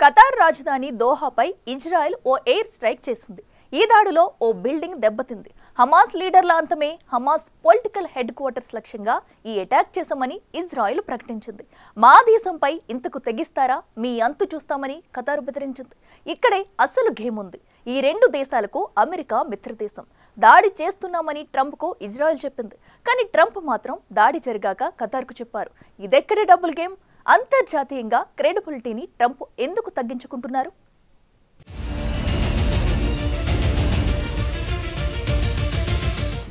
Qatar రాజధాని దోహాపై Israel ఓ air strike చేసింది. ఈ దాడిలో ఓ బిల్డింగ్ దెబ్బతింది. హమాస్ లీడర్ల అంతమే హమాస్ పొలిటికల్ హెడ్ క్వార్టర్స్ లక్ష్యంగా ఈ అటాక్ చేశామని ఇజ్రాయెల్ ప్రకటించింది. మా దేశంపై ఇంతకు తెగిస్తారా, మీ అంతు చూస్తామని ఖతార్ బెదిరించింది. ఇక్కడే అసలు గేమ్ ఉంది. ఈ రెండు దేశాలకు అమెరికా మిత్రదేశం. దాడి చేస్తున్నామని ట్రంప్కు ఇజ్రాయెల్ చెప్పింది. కానీ ట్రంప్ మాత్రం దాడి జరిగాక ఖతార్కు చెప్పారు. ఇదెక్కడే డబుల్ గేమ్? అంతర్జాతీయంగా క్రెడిబిలిటీని ట్రంప్ ఎందుకు తగ్గించుకుంటున్నారు?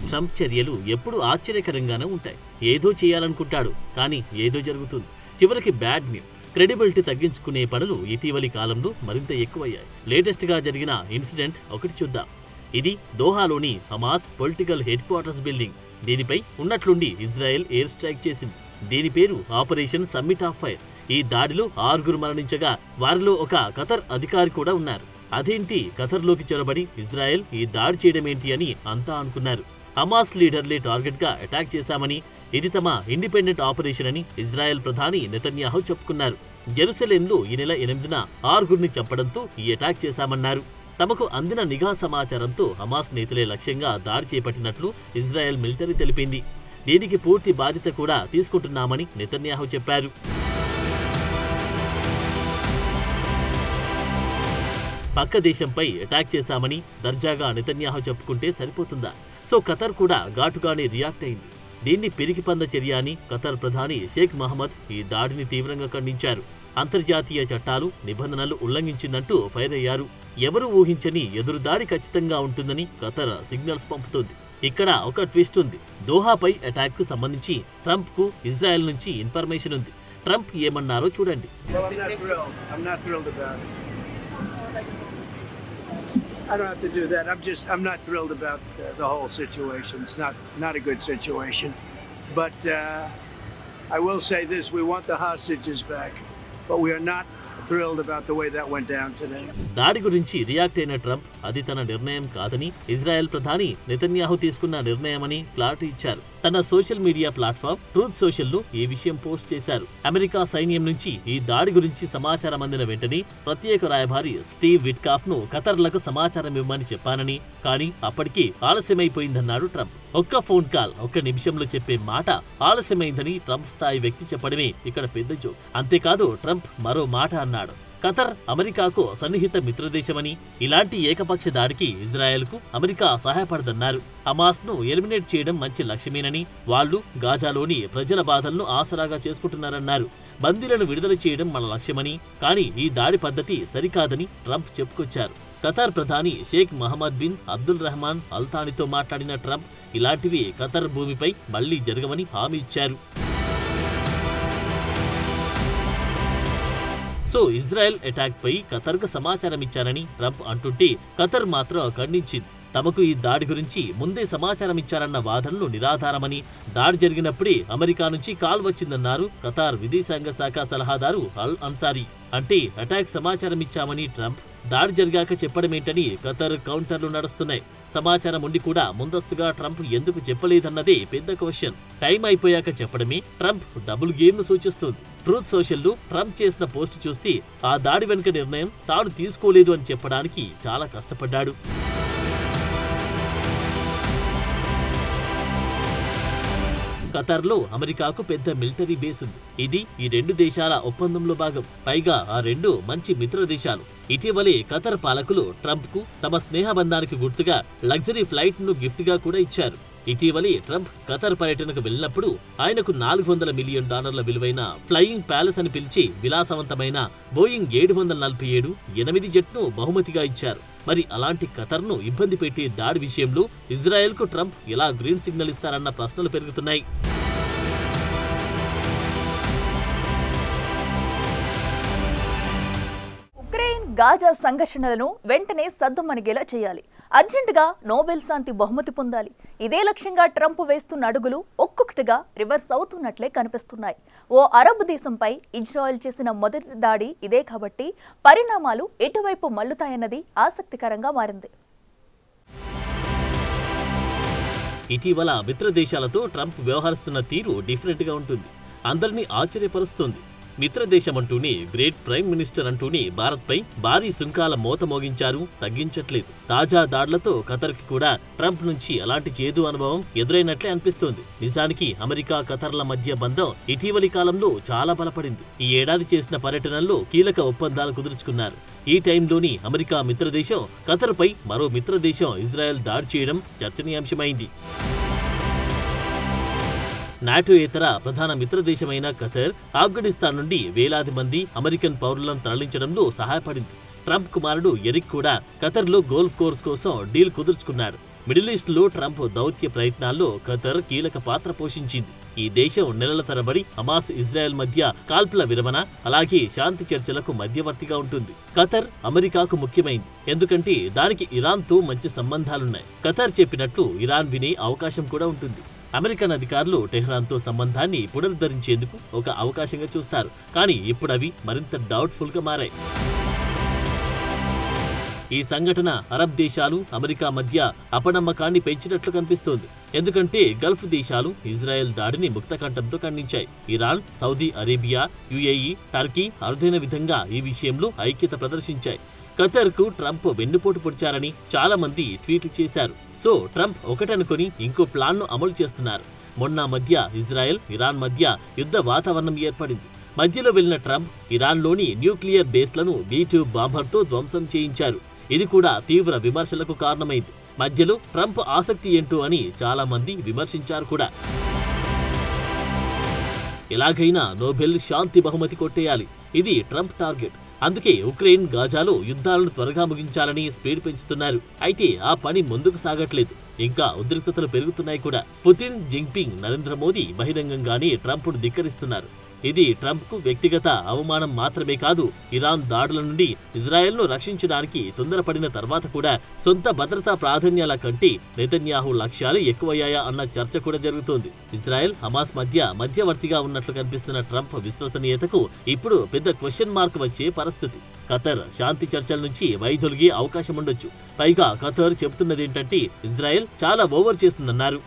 ట్రంప్ చర్యలు ఎప్పుడు ఆశ్చర్యకరంగానే ఉంటాయి. ఏదో చేయాలనుకుంటాడు, కానీ ఏదో జరుగుతుంది. చివరికి బ్యాడ్ న్యూస్. క్రెడిబిలిటీ తగ్గించుకునే పనులు ఇటీవలి కాలంలో మరింత ఎక్కువయ్యాయి. లేటెస్ట్ గా జరిగిన ఇన్సిడెంట్ ఒకటి చూద్దాం. ఇది దోహాలోని Hamas political headquarters building. దీనిపై ఉన్నట్లుండి ఇజ్రాయెల్ ఎయిర్ స్ట్రైక్ చేసింది. దీని పేరు ఆపరేషన్ సమ్మిట్ ఆఫ్ ఫైర్. ఈ దాడిలో 6 మరణించగా వారిలో ఒక ఖతర్ అధికారి కూడా ఉన్నారు. అదేంటి, ఖతర్లోకి చొరబడి ఇజ్రాయెల్ ఈ దాడి చేయడమేంటి అని అంతా అనుకున్నారు. హమాస్ లీడర్లే టార్గెట్ గా అటాక్ చేశామని, ఇది తమ ఇండిపెండెంట్ ఆపరేషన్ అని ఇజ్రాయెల్ ప్రధాని నెతన్యాహు చెప్పుకున్నారు. జెరూసలేంలో ఈ నెల 8న 6 చంపడంతో ఈ అటాక్ చేశామన్నారు. తమకు అందిన నిఘా సమాచారంతో హమాస్ నేతలే లక్ష్యంగా దాడి చేపట్టినట్లు ఇజ్రాయెల్ మిలిటరీ తెలిపింది. దీనికి పూర్తి బాధ్యత కూడా తీసుకుంటున్నామని నెతన్యాహు చెప్పారు. పక్క దేశంపై అటాక్ చేశామని దర్జాగా నెతన్యాహు చెప్పుకుంటే సరిపోతుందా? సో ఖతర్ కూడా ఘాటుగానే రియాక్ట్ అయింది. దీన్ని పిరికిపంద చర్య అని ఖతర్ ప్రధాని షేక్ మహమ్మద్ ఈ దాడిని తీవ్రంగా ఖండించారు. అంతర్జాతీయ చట్టాలు, నిబంధనలు ఉల్లంఘించిందంటూ ఫైర్ అయ్యారు. ఎవరు ఊహించని ఎదురుదాడి ఖచ్చితంగా ఉంటుందని ఖతర్ సిగ్నల్స్ పంపుతోంది. ఇక్కడ ఒక ట్విస్ట్ ఉంది. దోహాపై అటాక్ కు సంబంధించి ట్రంప్ కు ఇజ్రాయెల్ నుంచి ఇన్ఫర్మేషన్ ఉంది. ట్రంప్ ఏమన్నారో చూడండి. I don't have to do that. I'm not thrilled about the whole situation. It's not a good situation. But I will say this: we want the hostages back, but we are not thrilled about the way that went down today. దాడి గురించి react అయిన Trump అది తన నిర్ణయం కాదని, Israel ప్రధాని Netanyahu తీసుకున్న నిర్ణయమని clarity ఇచ్చారు. తన సోషల్ మీడియా ప్లాట్ఫామ్ ట్రూత్ సోషల్లో ఈ విషయం పోస్ట్ చేశారు. అమెరికా సైన్యం నుంచి ఈ దాడి గురించి సమాచారం అందిన వెంటనే ప్రత్యేక రాయబారి స్టీవ్ విట్కాఫ్ ను ఖతర్లకు సమాచారం ఇవ్వమని చెప్పానని, కానీ అప్పటికి ఆలస్యమైపోయిందన్నాడు ట్రంప్. ఒక్క ఫోన్ కాల్, ఒక్క నిమిషంలో చెప్పే మాట ఆలస్యమైందని ట్రంప్ స్థాయి వ్యక్తి చెప్పడమే ఇక్కడ పెద్ద జోక్. అంతేకాదు ట్రంప్ మరో మాట అన్నాడు. ఖతర్ అమెరికాకు సన్నిహిత మిత్రదేశమని, ఇలాంటి ఏకపక్ష దాడికి ఇజ్రాయెల్కు అమెరికా సహాయపడదన్నారు. హమాస్ ను ఎలిమినేట్ చేయడం మంచి లక్ష్యమేనని, వాళ్లు గాజాలోని ప్రజల బాధలను ఆసరాగా చేసుకుంటున్నారన్నారు. బందీలను విడుదల చేయడం మన లక్ష్యమని, కానీ ఈ దాడి పద్ధతి సరికాదని ట్రంప్ చెప్పుకొచ్చారు. ఖతార్ ప్రధాని షేక్ మహమ్మద్ బిన్ అబ్దుల్ రెహమాన్ అల్ థానీతో మాట్లాడిన ట్రంప్ ఇలాంటివి ఖతర్ భూమిపై మళ్లీ జరగవని హామీ ఇచ్చారు. సో ఇజ్రాయెల్ అటాక్ పై ఖతర్కు సమాచారం ఇచ్చానని ట్రంప్ అంటుంటే, ఖతర్ మాత్రం ఖండించింది. తమకు ఈ దాడి గురించి ముందే సమాచారం ఇచ్చారన్న వాదనలు నిరాధారమని, దాడి జరిగినప్పుడే అమెరికా నుంచి కాల్ వచ్చిందన్నారు ఖతార్ విదేశాంగ శాఖ సలహాదారు అల్ అన్సారీ. అంటే అటాక్ సమాచారం ఇచ్చామని ట్రంప్, దాడి జరిగాక చెప్పడమేంటని ఖతర్ కౌంటర్లు నడుస్తున్నాయి. సమాచారం ఉండి కూడా ముందస్తుగా ట్రంప్ ఎందుకు చెప్పలేదన్నదే పెద్ద క్వశ్చన్. టైం అయిపోయాక చెప్పడమే ట్రంప్ డబుల్ గేమ్ ను సూచిస్తుంది. ట్రూత్ సోషల్లో ట్రంప్ చేసిన పోస్ట్ చూస్తే ఆ దాడి వెనుక నిర్ణయం తాను తీసుకోలేదు అని చెప్పడానికి చాలా కష్టపడ్డాడు. ఖతర్లో అమెరికాకు పెద్ద మిలిటరీ బేస్ ఉంది. ఇది ఈ రెండు దేశాల ఒప్పందంలో భాగం. పైగా ఆ రెండు మంచి మిత్ర దేశాలు. ఇటీవలే ఖతర్ పాలకులు ట్రంప్ కు తమ స్నేహబంధానికి గుర్తుగా లగ్జరీ ఫ్లైట్ ను గిఫ్ట్ గా కూడా ఇచ్చారు. ఇటీవలే ట్రంప్ ఖతర్ పర్యటనకు వెళ్ళినప్పుడు ఆయనకు $400 మిలియన్ విలువైన ఫ్లయింగ్ ప్యాలెస్ అని పిలిచి విలాసవంతమైన బోయింగ్ 747 8 జెట్ను బహుమతిగా ఇచ్చారు. మరి అలాంటి ఖతర్ను ఇబ్బంది పెట్టే దాడి విషయంలో ఇజ్రాయెల్కు ట్రంప్ ఎలా గ్రీన్ సిగ్నల్ ఇస్తారన్న ప్రశ్నలు పెరుగుతున్నాయి. గాజా సంఘర్షణలను వెంటనే సద్దుమణిగేలా చేయాలి. అర్జెంటుగా నోబెల్ శాంతి బహుమతి పొందాలి. ఇదే లక్ష్యంగా ట్రంప్ వేస్తున్న అడుగులు ఒక్కొక్కటిగా రివర్స్ అవుతున్నట్లే కనిపిస్తున్నాయి. ఓ అరబ్ దేశంపై ఇజ్రాయెల్ చేసిన మొదటి దాడి ఇదే కాబట్టి పరిణామాలు ఎటువైపు మల్లుతాయన్నది ఆసక్తికరంగా మారింది. ఇటీవల మిత్ర దేశాలతో ట్రంప్ వ్యవహరిస్తున్న తీరు డిఫరెంట్ గా ఉంటుంది. అందరినీ ఆశ్చర్యపరుస్తుంది. మిత్రదేశమంటూనే గ్రేట్ ప్రైమ్ మినిస్టర్ అంటూనే భారత్పై భారీ సుంకాల మోత మోగించారు, తగ్గించట్లేదు. తాజా దాడులతో ఖతర్కి కూడా ట్రంప్ నుంచి అలాంటి చేదు అనుభవం ఎదురైనట్లే అనిపిస్తోంది. నిజానికి అమెరికా ఖతర్ల మధ్య బంధం ఇటీవలి కాలంలో చాలా బలపడింది. ఈ ఏడాది చేసిన పర్యటనల్లో కీలక ఒప్పందాలు కుదుర్చుకున్నారు. ఈ టైంలోని అమెరికా మిత్రదేశం ఖతర్పై మరో మిత్రదేశం ఇజ్రాయెల్ దాడి చేయడం చర్చనీయాంశమైంది. నాటో ఇతర ప్రధాన మిత్రదేశమైన ఖతర్ ఆఫ్ఘనిస్తాన్ నుండి వేలాది మంది అమెరికన్ పౌరులను తరలించడంలో సహాయపడింది. ట్రంప్ కుమారుడు ఎరిక్ కూడా ఖతర్లో గోల్ఫ్ కోర్స్ కోసం డీల్ కుదుర్చుకున్నాడు. మిడిల్ ఈస్ట్లో ట్రంప్ దౌత్య ప్రయత్నాల్లో ఖతర్ కీలక పాత్ర పోషించింది. ఈ దేశం నెలల తరబడి హమాస్ ఇజ్రాయెల్ మధ్య కాల్పుల విరమణ అలాగే శాంతి చర్చలకు మధ్యవర్తిగా ఉంటుంది. ఖతర్ అమెరికాకు ముఖ్యమైంది, ఎందుకంటే దానికి ఇరాన్తో మంచి సంబంధాలున్నాయి. ఖతర్ చెప్పినట్లు ఇరాన్ వినే అవకాశం కూడా ఉంటుంది. అమెరికన్ అధికారులు టెహ్రాన్తో సంబంధాన్ని పునరుద్ధరించేందుకు ఒక అవకాశంగా చూస్తారు, కానీ ఇప్పుడవి మరింత డౌట్ఫుల్గా మారాయి. ఈ సంఘటన అరబ్ దేశాలు అమెరికా మధ్య అపనమ్మకాన్ని పెంచినట్లు కనిపిస్తోంది. ఎందుకంటే గల్ఫ్ దేశాలు ఇజ్రాయెల్ దాడిని ముక్తకంఠంతో ఖండించాయి. Iran, Saudi Arabia, UAE, Turkey అరుదైన విధంగా ఈ విషయంలో ఐక్యత ప్రదర్శించాయి. ఖతర్కు ట్రంప్ వెన్నుపోటు పొడిచారని చాలా మంది ట్వీట్లు చేశారు. సో ట్రంప్ ఒకటనుకొని ఇంకో ప్లాన్ను అమలు చేస్తున్నారు. మొన్న మధ్య ఇజ్రాయెల్, ఇరాన్ మధ్య యుద్ధ వాతావరణం ఏర్పడింది. మధ్యలో వెళ్లిన ట్రంప్ ఇరాన్లోని న్యూక్లియర్ బేస్లను B-2 బాంబర్తో ధ్వంసం చేయించారు. ఇది కూడా తీవ్ర విమర్శలకు కారణమైంది. మధ్యలో ట్రంప్ ఆసక్తి ఏంటో అని చాలా మంది విమర్శించారు కూడా. ఎలాగైనా నోబెల్ శాంతి బహుమతి కొట్టేయాలి, ఇది ట్రంప్ టార్గెట్. అందుకే ఉక్రెయిన్, గాజాలో యుద్ధాలను త్వరగా ముగించాలని స్పీడ్ పెంచుతున్నారు. అయితే ఆ పని ముందుకు సాగట్లేదు. ఇంకా ఉద్రిక్తతలు పెరుగుతున్నాయి కూడా. పుతిన్, జిన్పింగ్, నరేంద్ర మోదీ బహిరంగంగానే ట్రంప్ను ధిక్కరిస్తున్నారు. ఇది ట్రంప్కు వ్యక్తిగత అవమానం మాత్రమే కాదు, ఇరాన్ దాడుల నుండి ఇజ్రాయెల్ను రక్షించడానికి తొందరపడిన తర్వాత కూడా సొంత భద్రతా ప్రాధాన్యాల కంటే నెతన్యాహు లక్ష్యాలు ఎక్కువయ్యాయా అన్న చర్చ కూడా జరుగుతోంది. ఇజ్రాయెల్, హమాస్ మధ్యవర్తిగా ఉన్నట్లు కనిపిస్తున్న ట్రంప్ విశ్వసనీయతకు ఇప్పుడు పెద్ద క్వశ్చన్ మార్క్ వచ్చే పరిస్థితి. ఖతర్ శాంతి చర్చల నుంచి వైదొలిగే అవకాశం ఉండొచ్చు. పైగా ఖతర్ చెబుతున్నదేంటంటే ఇజ్రాయెల్ చాలా ఓవర్ చేస్తుందన్నారు.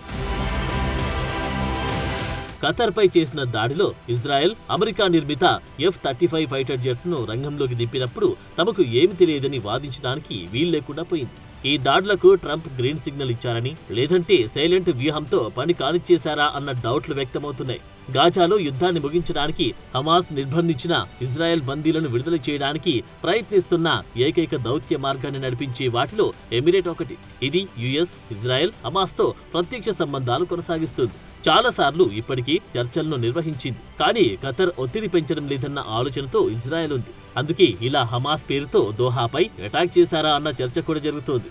ఖతర్పై చేసిన దాడిలో ఇజ్రాయెల్ అమెరికా నిర్మిత F-35 ఫైటర్ జెట్స్ను రంగంలోకి దింపినప్పుడు తమకు ఏమి తెలియదని వాదించడానికి వీల్లేకుండా పోయింది. ఈ దాడులకు ట్రంప్ గ్రీన్ సిగ్నల్ ఇచ్చారని, లేదంటే సైలెంట్ వ్యూహంతో పని కానిచ్చేశారా అన్న డౌట్లు వ్యక్తమవుతున్నాయి. గాజాలో యుద్ధాన్ని ముగించడానికి హమాస్ నిర్బంధించిన ఇజ్రాయెల్ బందీలను విడుదల చేయడానికి ప్రయత్నిస్తున్న ఏకైక దౌత్య మార్గాన్ని నడిపించే వాటిలో ఎమిరేట్ ఒకటి. ఇది US, ఇజ్రాయెల్, హమాస్తో ప్రత్యక్ష సంబంధాలు కొనసాగిస్తుంది. చాలాసార్లు ఇప్పటికీ చర్చలను నిర్వహించింది. కానీ ఖతర్ ఒత్తిడి పెంచడం లేదన్న ఆలోచనతో ఇజ్రాయెల్ ఉంది. అందుకే ఇలా హమాస్ పేరుతో దోహాపై అటాక్ చేశారా అన్న చర్చ కూడా జరుగుతోంది.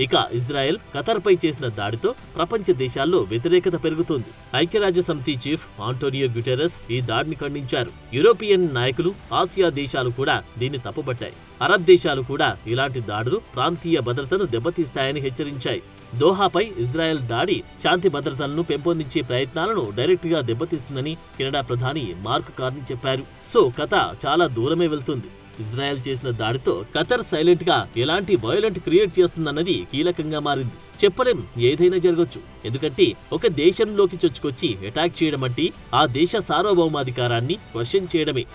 ఇక ఇజ్రాయెల్ ఖతర్పై చేసిన దాడితో ప్రపంచ దేశాల్లో వ్యతిరేకత పెరుగుతోంది. ఐక్యరాజ్యసమితి చీఫ్ ఆంటోనియో గ్యుటెరస్ ఈ దాడిని ఖండించారు. యూరోపియన్ నాయకులు, ఆసియా దేశాలు కూడా దీన్ని తప్పుపట్టాయి. అరబ్ దేశాలు కూడా ఇలాంటి దాడులు ప్రాంతీయ భద్రతను దెబ్బతీస్తాయని హెచ్చరించాయి. దోహాపై ఇజ్రాయెల్ దాడి శాంతి భద్రతలను పెంపొందించే ప్రయత్నాలను డైరెక్ట్ గా దెబ్బతీస్తుందని కెనడా ప్రధాని మార్క్ కార్నీ చెప్పారు. సో కథ చాలా దూరమే వెళ్తుంది. ఇజ్రాయెల్ చేసిన దాడితో ఖతర్ సైలెంట్ గా ఎలాంటి వయలెంట్ క్రియేట్ చేస్తుందన్నది కీలకంగా మారింది. చెప్పలేం, ఏదైనా జరగొచ్చు. ఎందుకంటే ఒక దేశంలోకి చొచ్చుకొచ్చి అటాక్ చేయడం అంటే ఆ దేశ సార్వభౌమాధికారాన్ని క్వశ్చన్ చేయడమే.